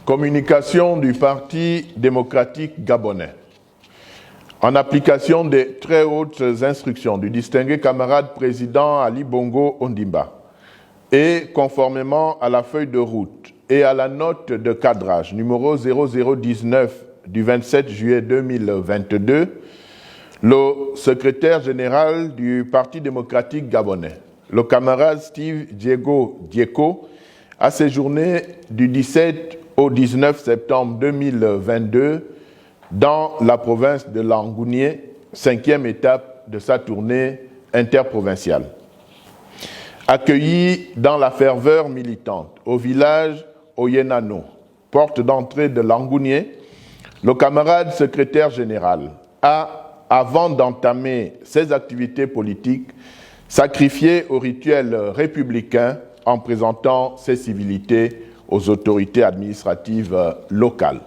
Communication du Parti démocratique gabonais. En application des très hautes instructions du distingué camarade président Ali Bongo Ondimba et conformément à la feuille de route et à la note de cadrage numéro 0019 du 27 juillet 2022, le secrétaire général du Parti démocratique gabonais, le camarade Steve Diego Dieko, a séjourné du 17 au 19 septembre 2022 dans la province de Langounié, 5e étape de sa tournée interprovinciale. Accueilli dans la ferveur militante au village Oyenano, porte d'entrée de Langounié, le camarade secrétaire général a, avant d'entamer ses activités politiques, sacrifié au rituel républicain en présentant ses civilités aux autorités administratives locales.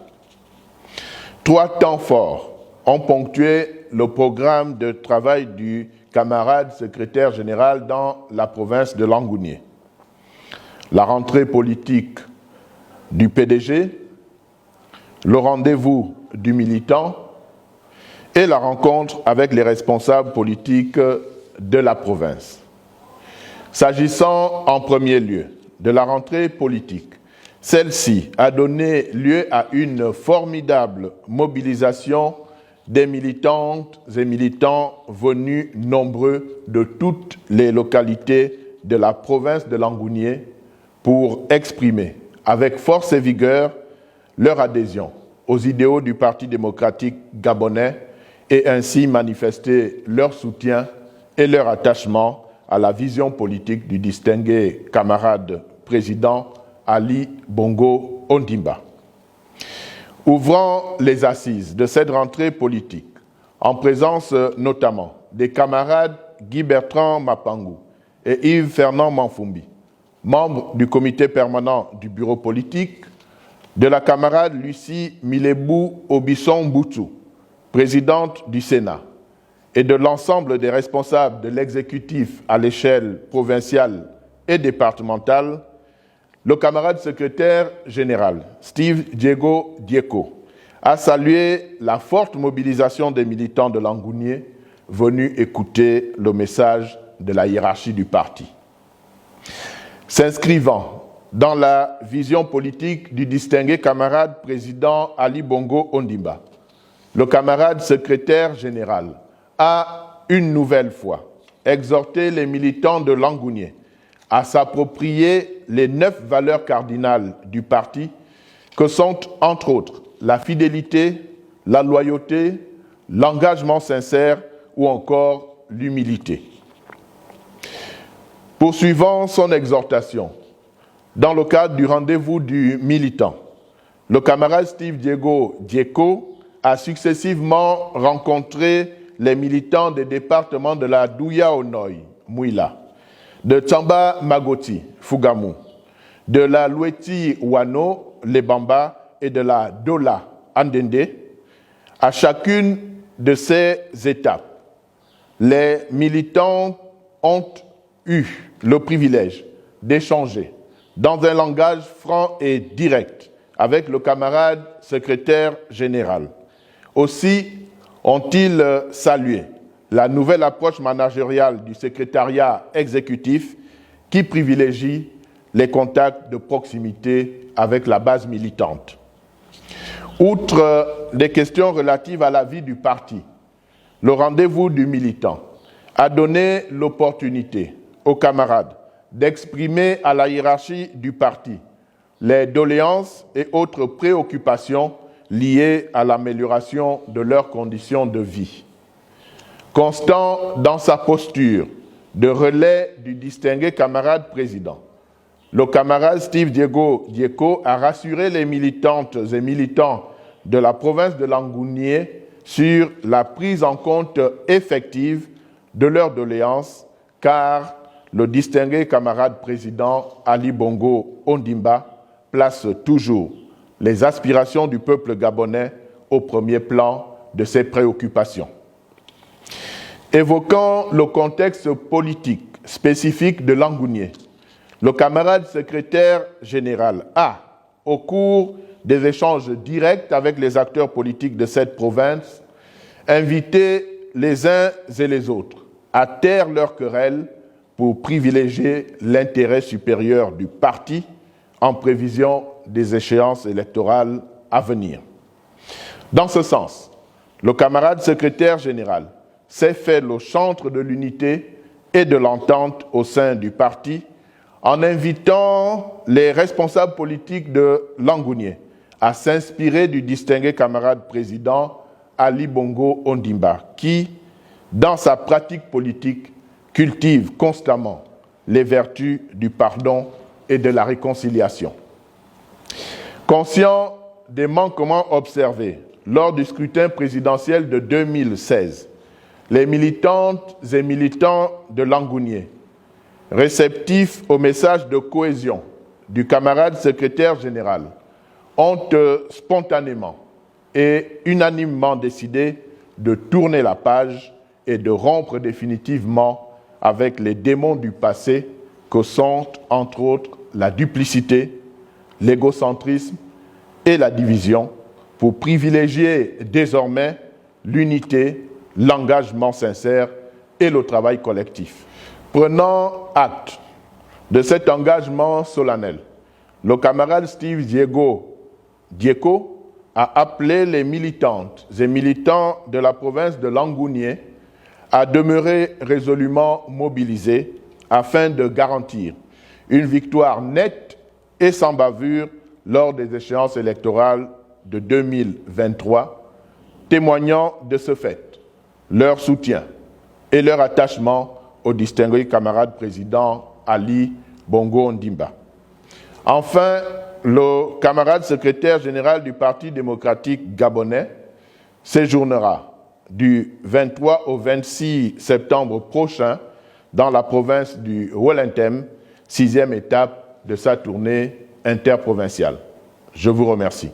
3 temps forts ont ponctué le programme de travail du camarade secrétaire général dans la province de Langounié. La rentrée politique du PDG, le rendez-vous du militant et la rencontre avec les responsables politiques de la province. S'agissant en premier lieu de la rentrée politique, celle-ci a donné lieu à une formidable mobilisation des militantes et militants venus nombreux de toutes les localités de la province de Langounié pour exprimer avec force et vigueur leur adhésion aux idéaux du Parti démocratique gabonais et ainsi manifester leur soutien et leur attachement à la vision politique du distingué camarade président Ali Bongo Ondimba. Ouvrant les assises de cette rentrée politique, en présence notamment des camarades Guy-Bertrand Mapangu et Yves-Fernand Manfumbi, membres du comité permanent du bureau politique, de la camarade Lucie Milebou Obisson Boutou, présidente du Sénat, et de l'ensemble des responsables de l'exécutif à l'échelle provinciale et départementale, le camarade secrétaire général, Steve Diego Dieko, a salué la forte mobilisation des militants de Langounié venus écouter le message de la hiérarchie du parti. S'inscrivant dans la vision politique du distingué camarade président Ali Bongo Ondimba, le camarade secrétaire général a une nouvelle fois exhorté les militants de Langounié à s'approprier les 9 valeurs cardinales du parti que sont, entre autres, la fidélité, la loyauté, l'engagement sincère ou encore l'humilité. Poursuivant son exhortation, dans le cadre du rendez-vous du militant, le camarade Steve Diego Dieko a successivement rencontré les militants des départements de la Douya-Onoy, Mouila, de Tsamba Magoti, Fougamou, de la Loueti Wano, Lebamba et de la Dola, Andende. À chacune de ces étapes, les militants ont eu le privilège d'échanger dans un langage franc et direct avec le camarade secrétaire général. Aussi ont-ils salué la nouvelle approche managériale du secrétariat exécutif qui privilégie les contacts de proximité avec la base militante. Outre les questions relatives à la vie du parti, le rendez-vous du militant a donné l'opportunité aux camarades d'exprimer à la hiérarchie du parti les doléances et autres préoccupations liées à l'amélioration de leurs conditions de vie. Constant dans sa posture de relais du distingué camarade président, le camarade Steve Diego Dieko a rassuré les militantes et militants de la province de Langounié sur la prise en compte effective de leurs doléances, car le distingué camarade président Ali Bongo Ondimba place toujours les aspirations du peuple gabonais au premier plan de ses préoccupations. Évoquant le contexte politique spécifique de Langounié, le camarade secrétaire général a, au cours des échanges directs avec les acteurs politiques de cette province, invité les uns et les autres à taire leurs querelles pour privilégier l'intérêt supérieur du parti en prévision des échéances électorales à venir. Dans ce sens, le camarade secrétaire général s'est fait le chantre de l'unité et de l'entente au sein du parti en invitant les responsables politiques de Langounié à s'inspirer du distingué camarade président Ali Bongo Ondimba, qui, dans sa pratique politique, cultive constamment les vertus du pardon et de la réconciliation. Conscient des manquements observés lors du scrutin présidentiel de 2016, les militantes et militants de Langounié, réceptifs au message de cohésion du camarade secrétaire général, ont spontanément et unanimement décidé de tourner la page et de rompre définitivement avec les démons du passé que sont, entre autres, la duplicité, l'égocentrisme et la division, pour privilégier désormais l'unité, l'engagement sincère et le travail collectif. Prenant acte de cet engagement solennel, le camarade Steve Dieko a appelé les militantes et militants de la province de Langounié à demeurer résolument mobilisés afin de garantir une victoire nette et sans bavure lors des échéances électorales de 2023, témoignant de ce fait leur soutien et leur attachement au distingué camarade président Ali Bongo Ondimba. Enfin, le camarade secrétaire général du Parti démocratique gabonais séjournera du 23 au 26 septembre prochain dans la province du Wellington, 6e étape de sa tournée interprovinciale. Je vous remercie.